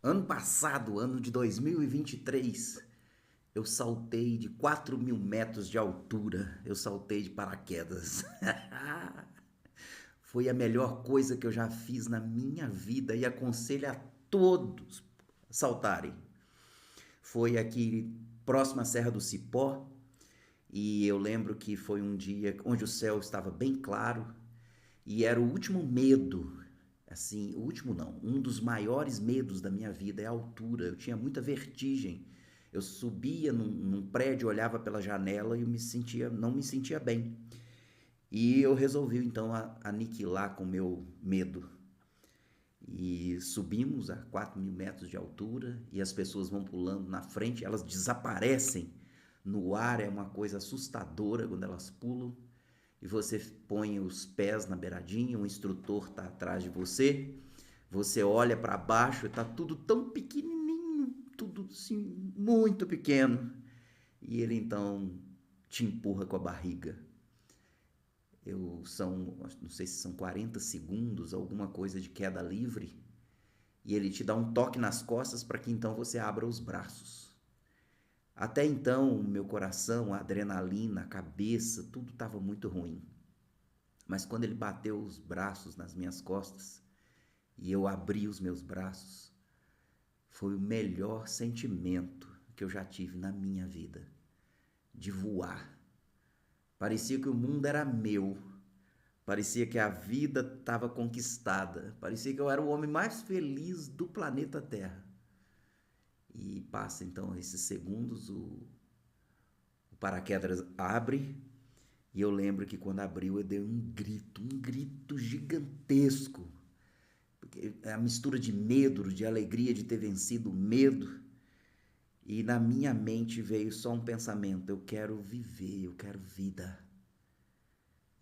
Ano passado, ano de 2023, eu saltei de 4.000 metros de altura. Eu saltei de paraquedas. Foi a melhor coisa que eu já fiz na minha vida e aconselho a todos saltarem. Foi aqui próximo à Serra do Cipó e eu lembro que foi um dia onde o céu estava bem claro e era o último medo, assim, o último não, um dos maiores medos da minha vida é a altura. Eu tinha muita vertigem. Eu subia num prédio, olhava pela janela e eu não me sentia bem. E eu resolvi então aniquilar com o meu medo. E subimos a 4.000 metros de altura e as pessoas vão pulando na frente, elas desaparecem no ar, é uma coisa assustadora quando elas pulam. E você põe os pés na beiradinha, o instrutor está atrás de você, você olha para baixo, está tudo tão pequenininho, tudo assim, muito pequeno. E ele então te empurra com a barriga. Não sei se são 40 segundos, alguma coisa de queda livre, e ele te dá um toque nas costas para que então você abra os braços. Até então, o meu coração, a adrenalina, a cabeça, tudo estava muito ruim. Mas quando ele bateu os braços nas minhas costas e eu abri os meus braços, foi o melhor sentimento que eu já tive na minha vida, de voar. Parecia que o mundo era meu. Parecia que a vida estava conquistada. Parecia que eu era o homem mais feliz do planeta Terra. E passa então esses segundos, o paraquedas abre. E eu lembro que quando abriu eu dei um grito gigantesco. Porque é a mistura de medo, de alegria de ter vencido o medo. E na minha mente veio só um pensamento: eu quero viver, eu quero vida.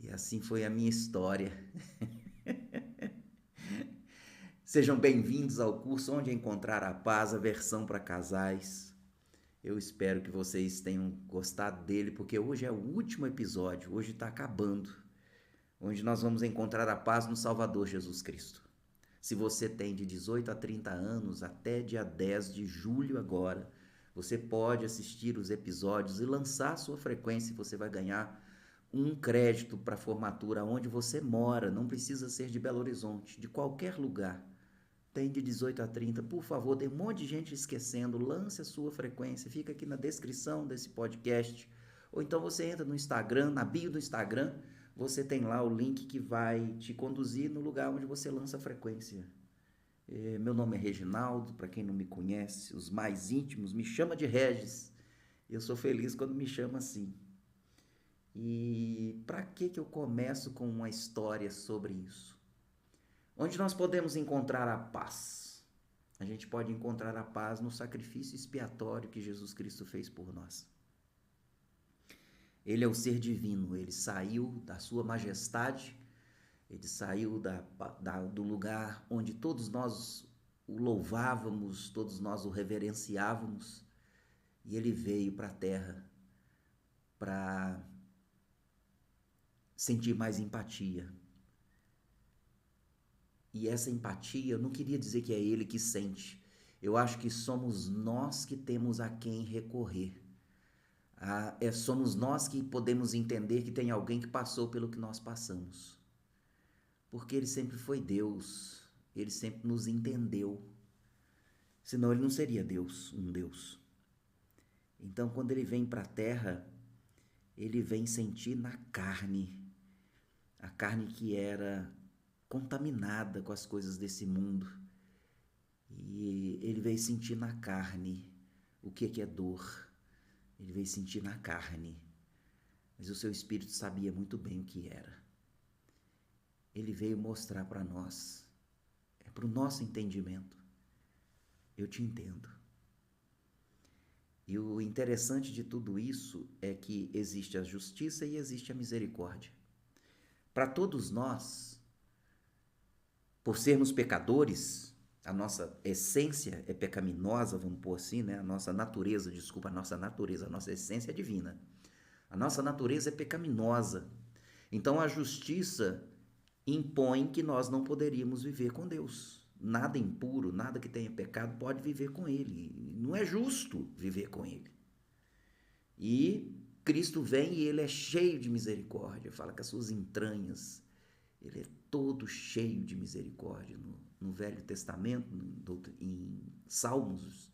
E assim foi a minha história. Sejam bem-vindos ao curso Onde Encontrar a Paz, a versão para casais. Eu espero que vocês tenham gostado dele, porque hoje é o último episódio, hoje está acabando, onde nós vamos encontrar a paz no Salvador Jesus Cristo. Se você tem de 18 a 30 anos, até dia 10 de julho agora, você pode assistir os episódios e lançar sua frequência e você vai ganhar um crédito para a formatura onde você mora. Não precisa ser de Belo Horizonte, de qualquer lugar. Tem de 18 a 30, por favor, tem um monte de gente esquecendo, lance a sua frequência, fica aqui na descrição desse podcast, ou então você entra no Instagram, na bio do Instagram, você tem lá o link que vai te conduzir no lugar onde você lança a frequência. Meu nome é Reginaldo, para quem não me conhece, os mais íntimos me chama de Regis, eu sou feliz quando me chama assim. E para que eu começo com uma história sobre isso? Onde nós podemos encontrar a paz? A gente pode encontrar a paz no sacrifício expiatório que Jesus Cristo fez por nós. Ele é o ser divino, ele saiu da sua majestade, ele saiu do lugar onde todos nós o louvávamos, todos nós o reverenciávamos, e ele veio para a terra para sentir mais empatia. E essa empatia, eu não queria dizer que é ele que sente. Eu acho que somos nós que temos a quem recorrer. Somos nós que podemos entender que tem alguém que passou pelo que nós passamos. Porque ele sempre foi Deus. Ele sempre nos entendeu. Senão ele não seria Deus, um Deus. Então, quando ele vem para a terra, ele vem sentir na carne. A carne que era contaminada com as coisas desse mundo. E ele veio sentir na carne o que é dor. Ele veio sentir na carne. Mas o seu espírito sabia muito bem o que era. Ele veio mostrar para nós. É para o nosso entendimento. Eu te entendo. E o interessante de tudo isso é que existe a justiça e existe a misericórdia. Para todos nós, por sermos pecadores, a nossa essência é pecaminosa, vamos pôr assim, né? A nossa natureza, a nossa essência é divina. A nossa natureza é pecaminosa. Então a justiça impõe que nós não poderíamos viver com Deus. Nada impuro, nada que tenha pecado pode viver com ele. Não é justo viver com ele. E Cristo vem e ele é cheio de misericórdia. Fala que as suas entranhas, ele é todo cheio de misericórdia. No Velho Testamento, em Salmos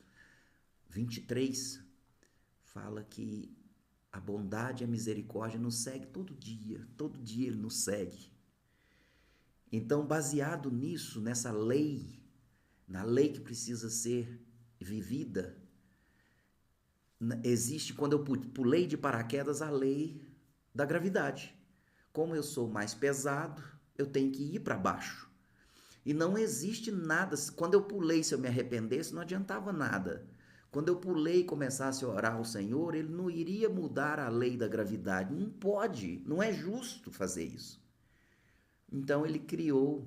23, fala que a bondade e a misericórdia nos segue todo dia ele nos segue. Então, baseado nisso, nessa lei, na lei que precisa ser vivida, existe, quando eu pulei de paraquedas, a lei da gravidade. Como eu sou mais pesado, eu tenho que ir para baixo. E não existe nada, quando eu pulei, se eu me arrependesse, não adiantava nada. Quando eu pulei e começasse a orar ao Senhor, ele não iria mudar a lei da gravidade. Não pode, não é justo fazer isso. Então ele criou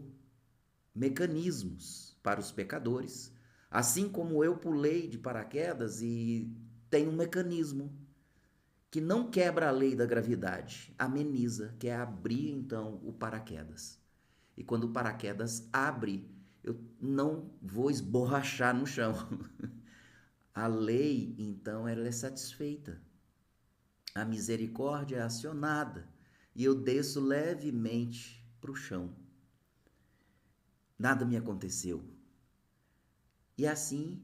mecanismos para os pecadores, assim como eu pulei de paraquedas e tem um mecanismo que não quebra a lei da gravidade, ameniza, que é abrir então o paraquedas. E quando o paraquedas abre, eu não vou esborrachar no chão. A lei, então, ela é satisfeita. A misericórdia é acionada e eu desço levemente para o chão. Nada me aconteceu. E assim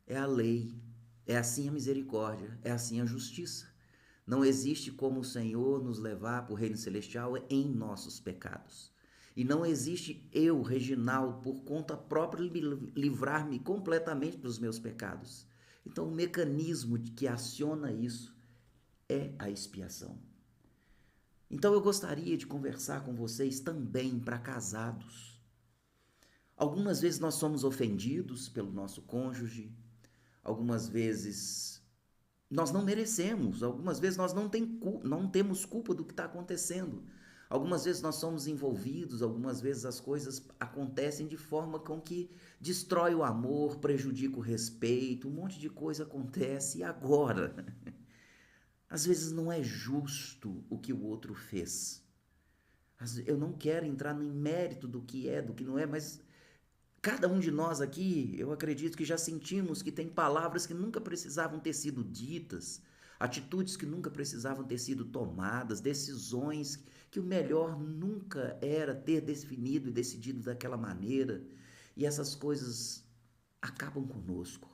é a lei, é assim a misericórdia, é assim a justiça. Não existe como o Senhor nos levar para o reino celestial em nossos pecados. E não existe eu, Reginaldo, por conta própria, livrar-me completamente dos meus pecados. Então, o mecanismo que aciona isso é a expiação. Então, eu gostaria de conversar com vocês também para casados. Algumas vezes nós somos ofendidos pelo nosso cônjuge, algumas vezes nós não merecemos, algumas vezes nós não temos culpa do que está acontecendo. Algumas vezes nós somos envolvidos, algumas vezes as coisas acontecem de forma com que destrói o amor, prejudica o respeito, um monte de coisa acontece. E agora? Às vezes não é justo o que o outro fez. Eu não quero entrar no mérito do que é, do que não é, mas cada um de nós aqui, eu acredito que já sentimos que tem palavras que nunca precisavam ter sido ditas, atitudes que nunca precisavam ter sido tomadas, decisões que o melhor nunca era ter definido e decidido daquela maneira. E essas coisas acabam conosco.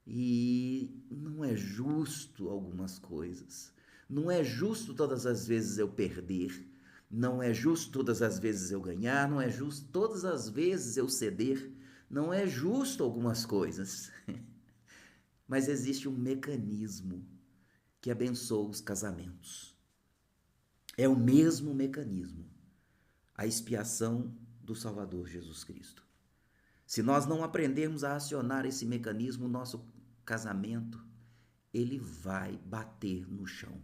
E não é justo algumas coisas. Não é justo todas as vezes eu perder. Não é justo todas as vezes eu ganhar, não é justo todas as vezes eu ceder, não é justo algumas coisas. Mas existe um mecanismo que abençoa os casamentos. É o mesmo mecanismo, a expiação do Salvador Jesus Cristo. Se nós não aprendermos a acionar esse mecanismo, o nosso casamento, ele vai bater no chão.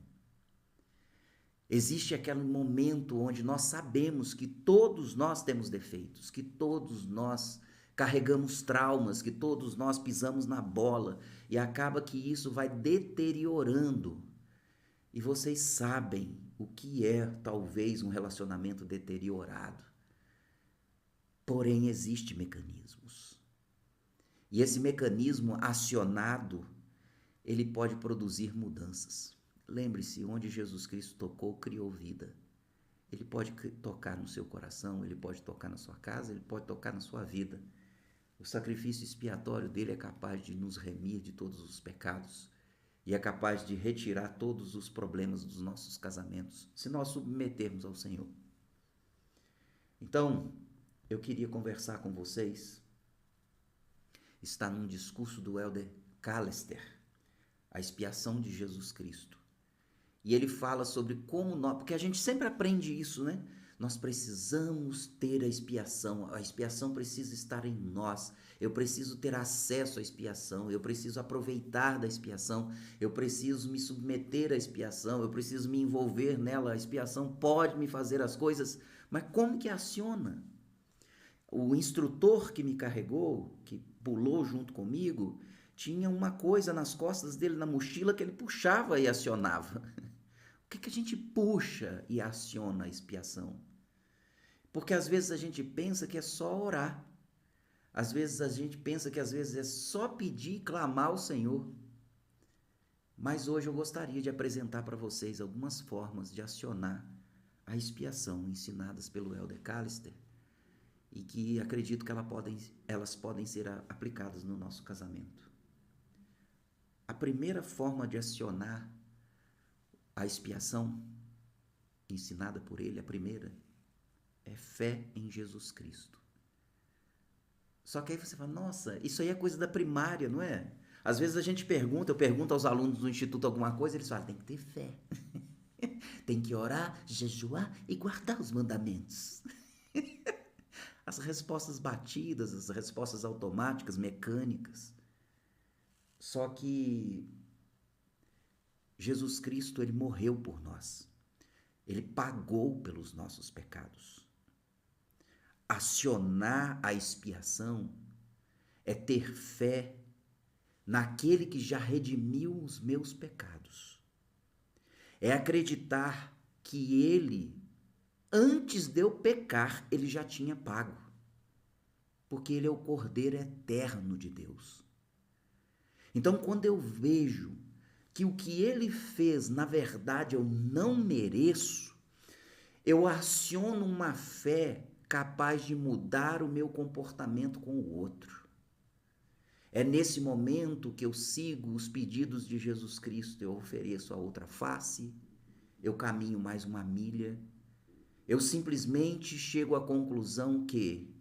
Existe aquele momento onde nós sabemos que todos nós temos defeitos, que todos nós carregamos traumas, que todos nós pisamos na bola e acaba que isso vai deteriorando. E vocês sabem o que é talvez um relacionamento deteriorado. Porém, existem mecanismos. E esse mecanismo acionado, ele pode produzir mudanças. Lembre-se, onde Jesus Cristo tocou, criou vida. Ele pode tocar no seu coração, ele pode tocar na sua casa, ele pode tocar na sua vida. O sacrifício expiatório dele é capaz de nos remir de todos os pecados e é capaz de retirar todos os problemas dos nossos casamentos, se nós submetermos ao Senhor. Então, eu queria conversar com vocês. Está num discurso do Elder Callister, a expiação de Jesus Cristo. E ele fala sobre como nós, porque a gente sempre aprende isso, né? Nós precisamos ter a expiação precisa estar em nós, eu preciso ter acesso à expiação, eu preciso aproveitar da expiação, eu preciso me submeter à expiação, eu preciso me envolver nela, a expiação pode me fazer as coisas, mas como que aciona? O instrutor que me carregou, que pulou junto comigo, tinha uma coisa nas costas dele, na mochila, que ele puxava e acionava. O que a gente puxa e aciona a expiação? Porque às vezes a gente pensa que é só orar. Às vezes a gente pensa que às vezes é só pedir e clamar ao Senhor. Mas hoje eu gostaria de apresentar para vocês algumas formas de acionar a expiação ensinadas pelo Elder Callister e que acredito que elas podem ser aplicadas no nosso casamento. A primeira forma de acionar a expiação ensinada por ele, a primeira, é fé em Jesus Cristo. Só que aí você fala, nossa, isso aí é coisa da primária, não é? Às vezes a gente pergunta, eu pergunto aos alunos do instituto alguma coisa, eles falam, tem que ter fé. Tem que orar, jejuar e guardar os mandamentos. As respostas batidas, as respostas automáticas, mecânicas. Só que Jesus Cristo, ele morreu por nós. Ele pagou pelos nossos pecados. Acionar a expiação é ter fé naquele que já redimiu os meus pecados. É acreditar que ele, antes de eu pecar, ele já tinha pago. Porque ele é o Cordeiro eterno de Deus. Então, quando eu vejo que o que ele fez, na verdade, eu não mereço, eu aciono uma fé capaz de mudar o meu comportamento com o outro. É nesse momento que eu sigo os pedidos de Jesus Cristo, eu ofereço a outra face, eu caminho mais uma milha, eu simplesmente chego à conclusão que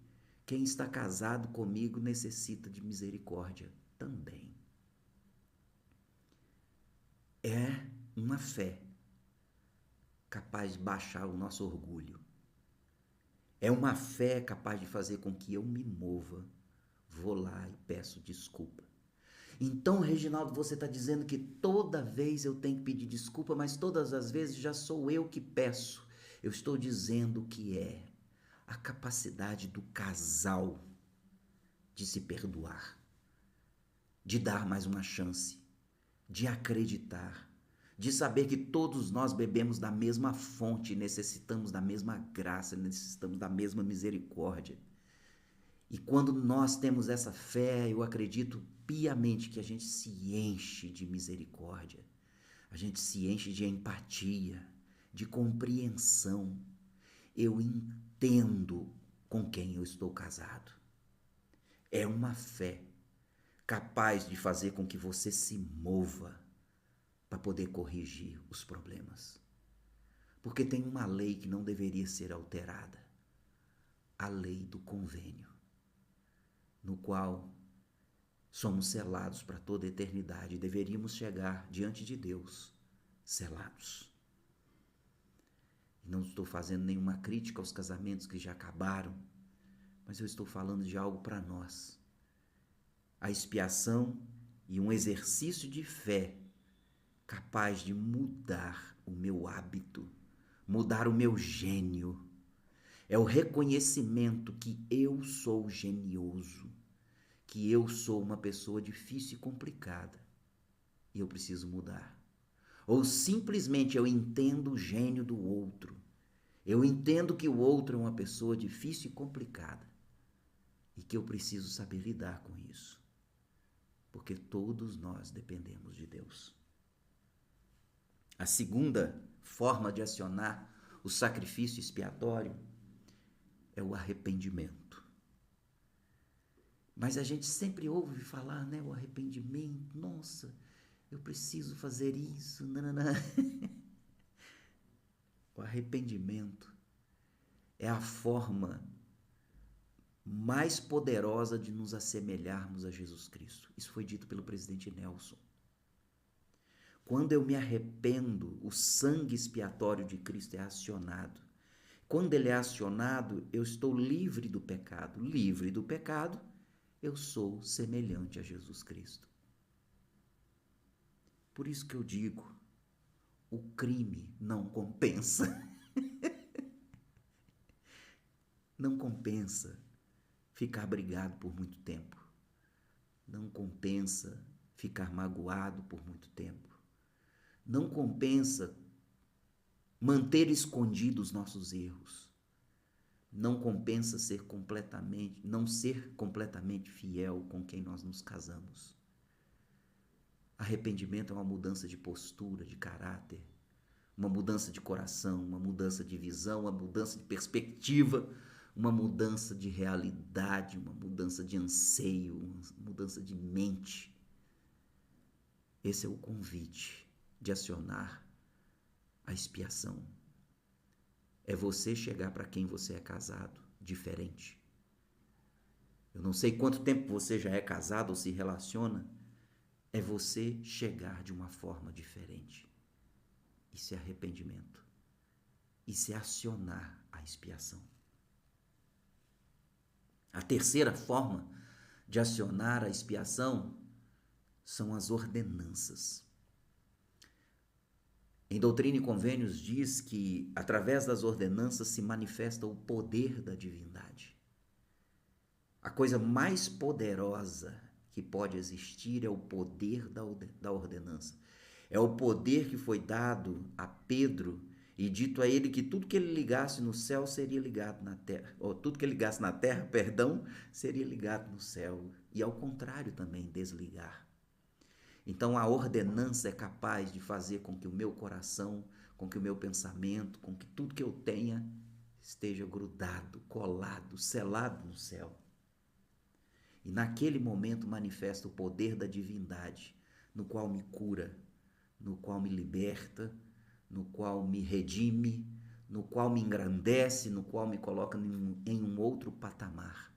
quem está casado comigo necessita de misericórdia também. É uma fé capaz de baixar o nosso orgulho. É uma fé capaz de fazer com que eu me mova, vou lá e peço desculpa. Então, Reginaldo, você está dizendo que toda vez eu tenho que pedir desculpa, mas todas as vezes já sou eu que peço. Eu estou dizendo que é a capacidade do casal de se perdoar, de dar mais uma chance, de acreditar, de saber que todos nós bebemos da mesma fonte, necessitamos da mesma graça, necessitamos da mesma misericórdia. E quando nós temos essa fé, eu acredito piamente que a gente se enche de misericórdia, a gente se enche de empatia, de compreensão. Eu entendo com quem eu estou casado. É uma fé capaz de fazer com que você se mova para poder corrigir os problemas. Porque tem uma lei que não deveria ser alterada, a lei do convênio, no qual somos selados para toda a eternidade e deveríamos chegar diante de Deus selados. E não estou fazendo nenhuma crítica aos casamentos que já acabaram, mas eu estou falando de algo para nós. A expiação e um exercício de fé capaz de mudar o meu hábito, mudar o meu gênio. É o reconhecimento que eu sou genioso, que eu sou uma pessoa difícil e complicada e eu preciso mudar. Ou simplesmente eu entendo o gênio do outro. Eu entendo que o outro é uma pessoa difícil e complicada e que eu preciso saber lidar com isso. Porque todos nós dependemos de Deus. A segunda forma de acionar o sacrifício expiatório é o arrependimento. Mas a gente sempre ouve falar, né, o arrependimento, nossa, eu preciso fazer isso, nananã. O arrependimento é a forma mais poderosa de nos assemelharmos a Jesus Cristo. Isso foi dito pelo presidente Nelson. Quando eu me arrependo, o sangue expiatório de Cristo é acionado. Quando ele é acionado, eu estou livre do pecado. Livre do pecado, eu sou semelhante a Jesus Cristo. Por isso que eu digo, o crime não compensa. Não compensa ficar brigado por muito tempo. Não compensa ficar magoado por muito tempo. Não compensa manter escondidos os nossos erros. Não compensa não ser completamente fiel com quem nós nos casamos. Arrependimento é uma mudança de postura, de caráter, uma mudança de coração, uma mudança de visão, uma mudança de perspectiva, uma mudança de realidade, uma mudança de anseio, uma mudança de mente. Esse é o convite de acionar a expiação. É você chegar para quem você é casado diferente. Eu não sei quanto tempo você já é casado ou se relaciona. É você chegar de uma forma diferente. Isso é arrependimento. Isso é acionar a expiação. A terceira forma de acionar a expiação são as ordenanças. Em Doutrina e Convênios diz que através das ordenanças se manifesta o poder da divindade. A coisa mais poderosa que pode existir é o poder da ordenança. É o poder que foi dado a Pedro e dito a ele que tudo que ele ligasse no céu seria ligado na terra, ou tudo que ele ligasse na terra, seria ligado no céu. E ao contrário também, desligar. Então a ordenança é capaz de fazer com que o meu coração, com que o meu pensamento, com que tudo que eu tenha esteja grudado, colado, selado no céu. E naquele momento manifesta o poder da divindade, no qual me cura, no qual me liberta, no qual me redime, no qual me engrandece, no qual me coloca em um outro patamar.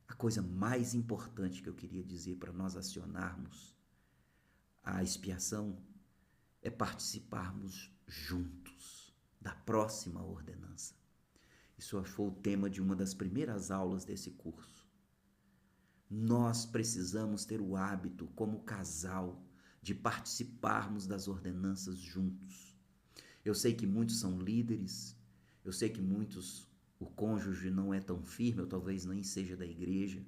A coisa mais importante que eu queria dizer para nós acionarmos a expiação é participarmos juntos da próxima ordenança. Isso foi o tema de uma das primeiras aulas desse curso. Nós precisamos ter o hábito, como casal, de participarmos das ordenanças juntos. Eu sei que muitos são líderes, eu sei que muitos, o cônjuge não é tão firme, ou talvez nem seja da igreja,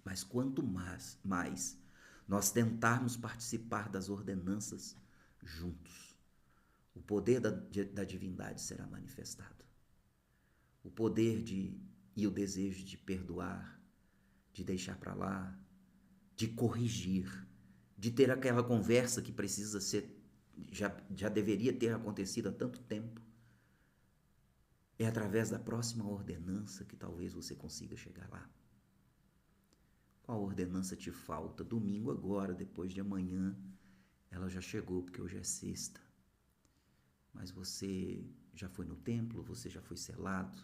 mas quanto mais nós tentarmos participar das ordenanças juntos, o poder da divindade será manifestado. O poder e o desejo de perdoar, de deixar para lá, de corrigir, de ter aquela conversa que precisa ser, já deveria ter acontecido há tanto tempo. É através da próxima ordenança que talvez você consiga chegar lá. Qual ordenança te falta? Domingo agora, depois de amanhã, ela já chegou, porque hoje é sexta. Mas você já foi no templo, você já foi selado.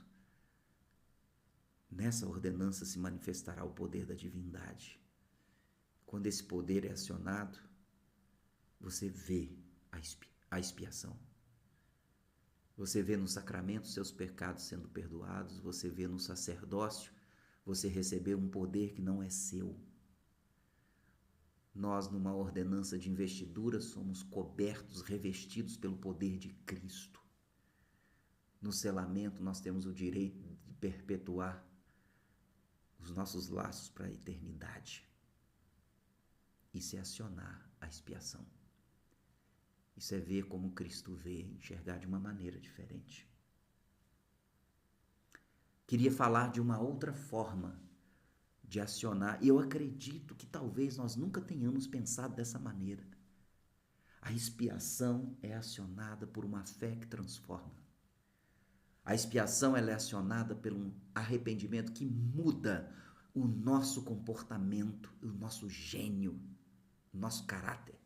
Nessa ordenança se manifestará o poder da divindade. Quando esse poder é acionado, você vê a expiação. Você vê no sacramento seus pecados sendo perdoados, você vê no sacerdócio, você recebeu um poder que não é seu. Nós, numa ordenança de investidura, somos cobertos, revestidos pelo poder de Cristo. No selamento, nós temos o direito de perpetuar os nossos laços para a eternidade. Isso é acionar a expiação. Isso é ver como Cristo vê, enxergar de uma maneira diferente. Queria falar de uma outra forma de acionar, e eu acredito que talvez nós nunca tenhamos pensado dessa maneira. A expiação é acionada por uma fé que transforma. A expiação ela é acionada pelo arrependimento que muda o nosso comportamento, o nosso gênio, o nosso caráter.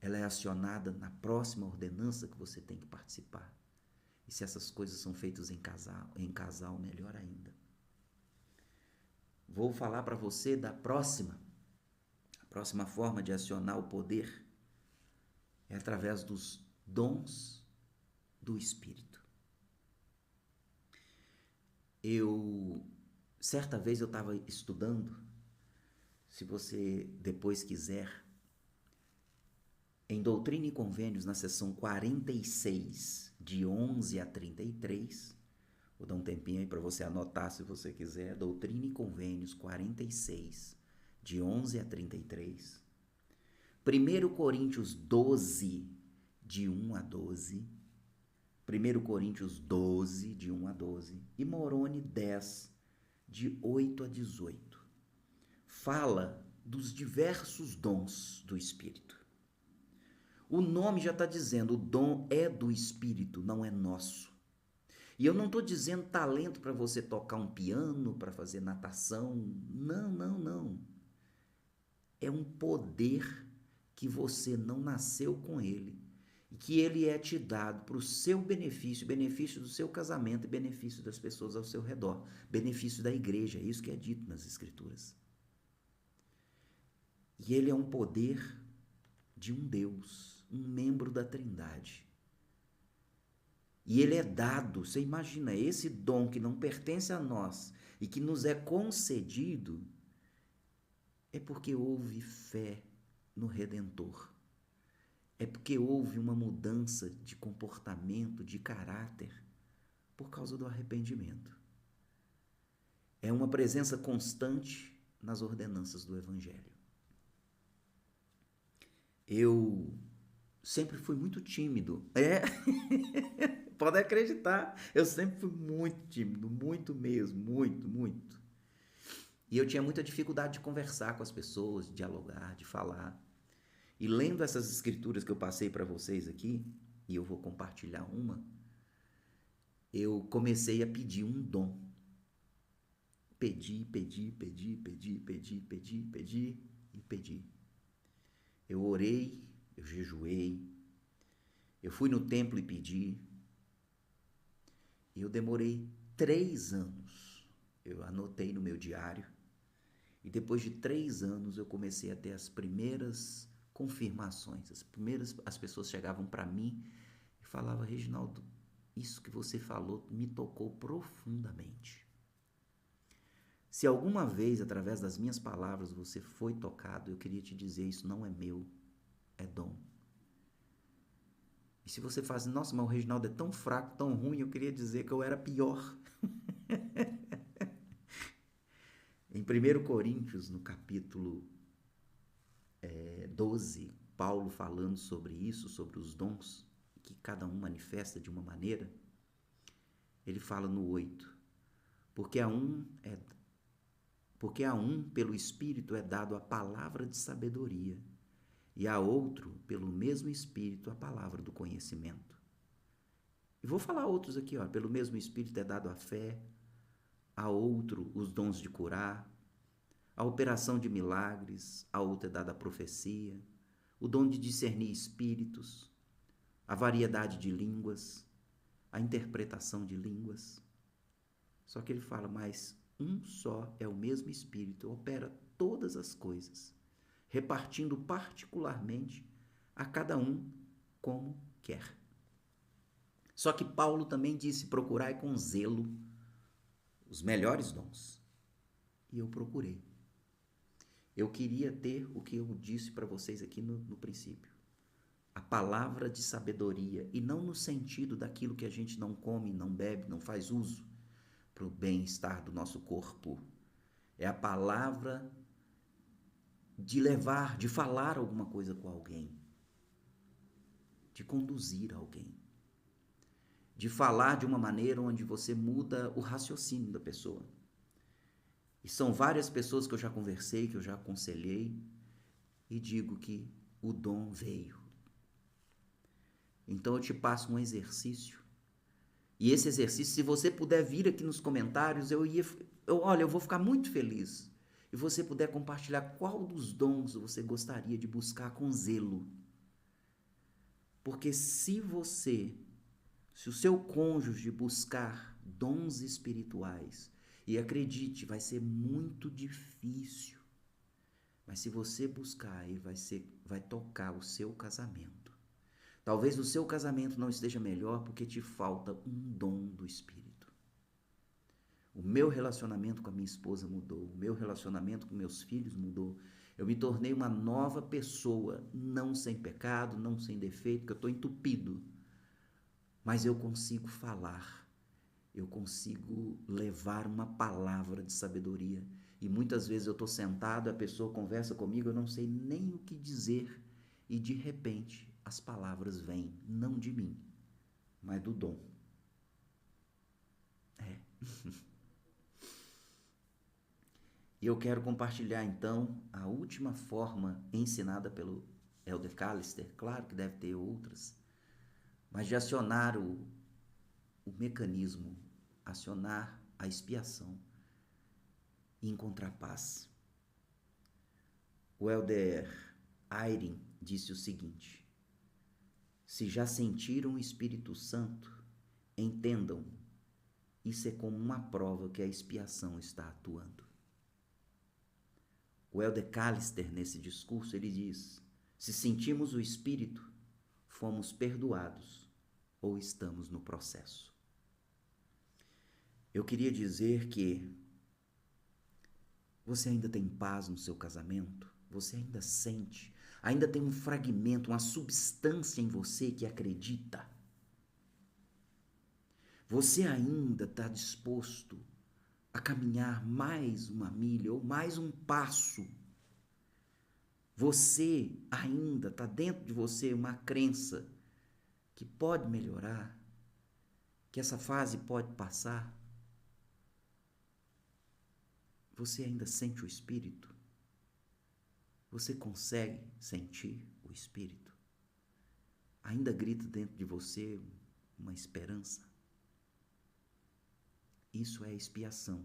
Ela é acionada na próxima ordenança que você tem que participar. E se essas coisas são feitas em casal, melhor ainda. Vou falar para você da próxima. A próxima forma de acionar o poder é através dos dons do Espírito. Certa vez eu estava estudando, se você depois quiser, em Doutrina e Convênios, na seção 46, de 11 a 33, vou dar um tempinho aí para você anotar se você quiser, Doutrina e Convênios 46, de 11 a 33, 1 Coríntios 12, de 1 a 12, 1 Coríntios 12, de 1 a 12, e Moroni 10, de 8 a 18. Fala dos diversos dons do Espírito. O nome já está dizendo, o dom é do Espírito, não é nosso. E eu não estou dizendo talento para você tocar um piano, para fazer natação. Não, não, não. É um poder que você não nasceu com ele e que ele é te dado para o seu benefício, benefício do seu casamento e benefício das pessoas ao seu redor, benefício da igreja, é isso que é dito nas Escrituras. E ele é um poder de um Deus, um membro da Trindade. E ele é dado, você imagina, esse dom que não pertence a nós e que nos é concedido, é porque houve fé no Redentor. É porque houve uma mudança de comportamento, de caráter, por causa do arrependimento. É uma presença constante nas ordenanças do Evangelho. Eu sempre fui muito tímido. Pode acreditar, eu sempre fui muito tímido, muito mesmo, muito. E eu tinha muita dificuldade de conversar com as pessoas, de dialogar, de falar. E lendo essas escrituras que eu passei para vocês aqui, e eu vou compartilhar uma, eu comecei a pedir um dom. Pedi e pedi. Eu orei, eu jejuei, eu fui no templo e pedi. E eu demorei 3 anos. Eu anotei no meu diário. E depois de 3 anos eu comecei a ter as primeiras confirmações. As pessoas chegavam para mim e falavam: Reginaldo, isso que você falou me tocou profundamente. Se alguma vez, através das minhas palavras, você foi tocado, eu queria te dizer, isso não é meu, é dom. E se você fala assim, nossa, mas o Reginaldo é tão fraco, tão ruim, eu queria dizer que eu era pior. Em 1 Coríntios, no capítulo 12, Paulo falando sobre isso, sobre os dons, que cada um manifesta de uma maneira, ele fala no 8, porque a um, pelo Espírito, é dado a palavra de sabedoria, e a outro, pelo mesmo Espírito, a palavra do conhecimento. E vou falar outros aqui, ó. Pelo mesmo Espírito é dado a fé, a outro os dons de curar, a operação de milagres, a outro é dada a profecia, o dom de discernir espíritos, a variedade de línguas, a interpretação de línguas. Só que ele fala, mas um só é o mesmo Espírito, opera todas as coisas, repartindo particularmente a cada um como quer. Só que Paulo também disse, procurai com zelo os melhores dons. E eu procurei. Eu queria ter o que eu disse para vocês aqui no princípio. A palavra de sabedoria, e não no sentido daquilo que a gente não come, não bebe, não faz uso para o bem-estar do nosso corpo. É a palavra de levar, de falar alguma coisa com alguém, de conduzir alguém, de falar de uma maneira onde você muda o raciocínio da pessoa. E são várias pessoas que eu já conversei, que eu já aconselhei, e digo que o dom veio. Então eu te passo um exercício. E esse exercício, se você puder vir aqui nos comentários, eu vou ficar muito feliz. E você puder compartilhar qual dos dons você gostaria de buscar com zelo. Porque se o seu cônjuge buscar dons espirituais, e acredite, vai ser muito difícil, mas se você buscar, ele vai tocar o seu casamento. Talvez o seu casamento não esteja melhor porque te falta um dom do Espírito. O meu relacionamento com a minha esposa mudou, o meu relacionamento com meus filhos mudou. Eu me tornei uma nova pessoa, não sem pecado, não sem defeito, porque eu estou entupido. Mas eu consigo falar, eu consigo levar uma palavra de sabedoria. E muitas vezes eu estou sentado, a pessoa conversa comigo, eu não sei nem o que dizer. E de repente as palavras vêm, não de mim, mas do dom. É. E eu quero compartilhar, então, a última forma ensinada pelo Elder Callister. Claro que deve ter outras, mas de acionar o mecanismo, acionar a expiação e encontrar paz. O Elder Eyring disse o seguinte: se já sentiram o Espírito Santo, entendam, isso é como uma prova que a expiação está atuando. O Elder Callister, nesse discurso, ele diz: se sentimos o Espírito, fomos perdoados ou estamos no processo. Eu queria dizer que você ainda tem paz no seu casamento? Você ainda sente? Ainda tem um fragmento, uma substância em você que acredita? Você ainda está disposto a caminhar mais uma milha ou mais um passo? Você ainda está dentro de você uma crença que pode melhorar, que essa fase pode passar? Você ainda sente o Espírito? Você consegue sentir o Espírito? Ainda grita dentro de você uma esperança? Isso é expiação.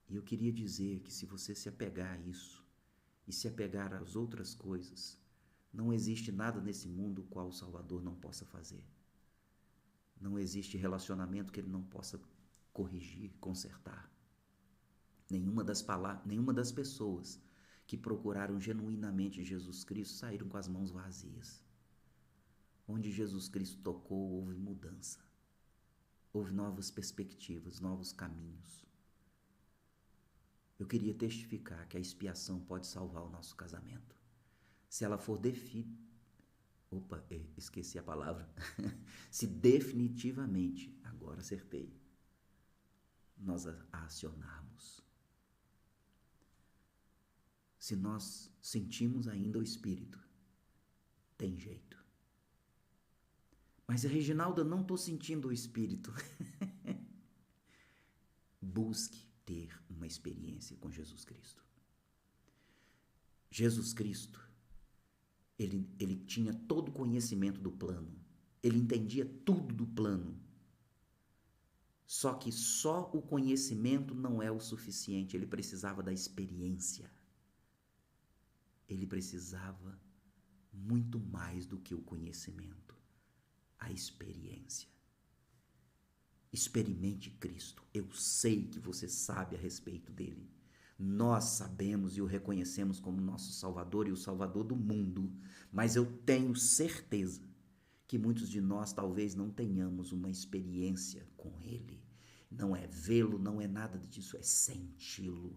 E eu queria dizer que se você se apegar a isso e se apegar às outras coisas, não existe nada nesse mundo o qual o Salvador não possa fazer. Não existe relacionamento que ele não possa corrigir, consertar. Nenhuma das pessoas que procuraram genuinamente Jesus Cristo saíram com as mãos vazias. Onde Jesus Cristo tocou, houve mudança. Houve novas perspectivas, novos caminhos. Eu queria testificar que a expiação pode salvar o nosso casamento. Se ela for esqueci a palavra. Se definitivamente, agora acertei, nós a acionarmos. Se nós sentimos ainda o Espírito, tem jeito. Mas, Reginaldo, eu não estou sentindo o Espírito. Busque ter uma experiência com Jesus Cristo. Jesus Cristo, ele tinha todo o conhecimento do plano. Ele entendia tudo do plano. Só que só o conhecimento não é o suficiente. Ele precisava da experiência. Ele precisava muito mais do que o conhecimento. A experiência. Experimente Cristo. Eu sei que você sabe a respeito dele. Nós sabemos e o reconhecemos como nosso Salvador e o Salvador do mundo. Mas eu tenho certeza que muitos de nós talvez não tenhamos uma experiência com ele. Não é vê-lo, não é nada disso, é senti-lo.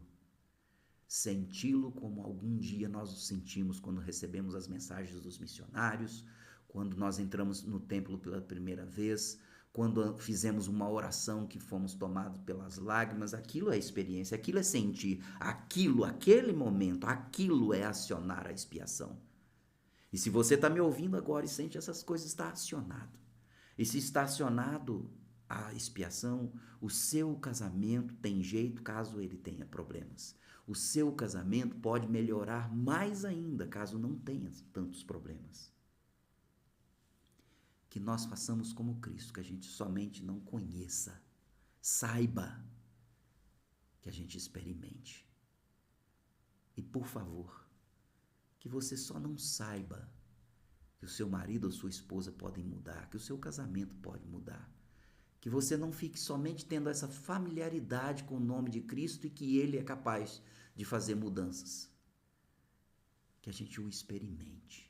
Senti-lo como algum dia nós o sentimos quando recebemos as mensagens dos missionários, quando nós entramos no templo pela primeira vez, quando fizemos uma oração que fomos tomados pelas lágrimas. Aquilo é experiência, aquilo é sentir, aquele momento, aquilo é acionar a expiação. E se você está me ouvindo agora e sente essas coisas, está acionado. E se está acionado a expiação, o seu casamento tem jeito caso ele tenha problemas. O seu casamento pode melhorar mais ainda caso não tenha tantos problemas. Que nós façamos como Cristo, que a gente somente não conheça, saiba, que a gente experimente. E por favor, que você só não saiba que o seu marido ou sua esposa podem mudar, que o seu casamento pode mudar. Que você não fique somente tendo essa familiaridade com o nome de Cristo e que Ele é capaz de fazer mudanças. Que a gente o experimente.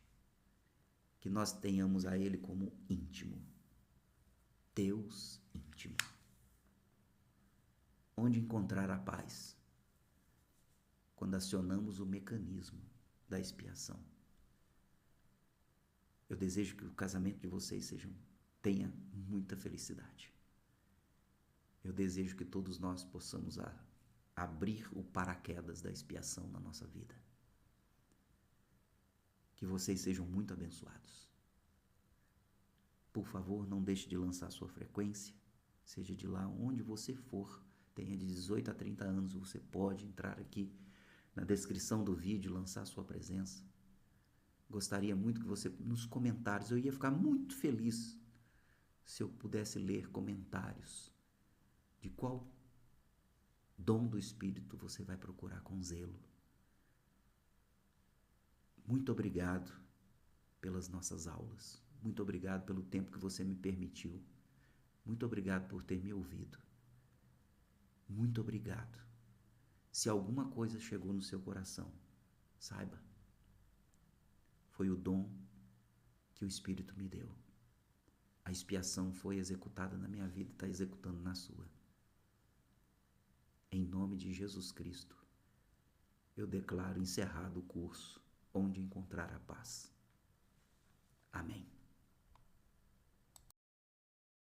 Que nós tenhamos a Ele como íntimo. Deus íntimo. Onde encontrar a paz? Quando acionamos o mecanismo da expiação. Eu desejo que o casamento de vocês tenha muita felicidade. Eu desejo que todos nós possamos abrir o paraquedas da expiação na nossa vida. Que vocês sejam muito abençoados. Por favor, não deixe de lançar sua frequência, seja de lá onde você for, tenha de 18 a 30 anos, você pode entrar aqui na descrição do vídeo, lançar sua presença. Gostaria muito que você, nos comentários, eu ia ficar muito feliz se eu pudesse ler comentários de qual dom do Espírito você vai procurar com zelo. Muito obrigado pelas nossas aulas. Muito obrigado pelo tempo que você me permitiu. Muito obrigado por ter me ouvido. Muito obrigado. Se alguma coisa chegou no seu coração, saiba, foi o dom que o Espírito me deu. A expiação foi executada na minha vida e está executando na sua. Em nome de Jesus Cristo, eu declaro encerrado o curso Onde Encontrar a Paz. Amém.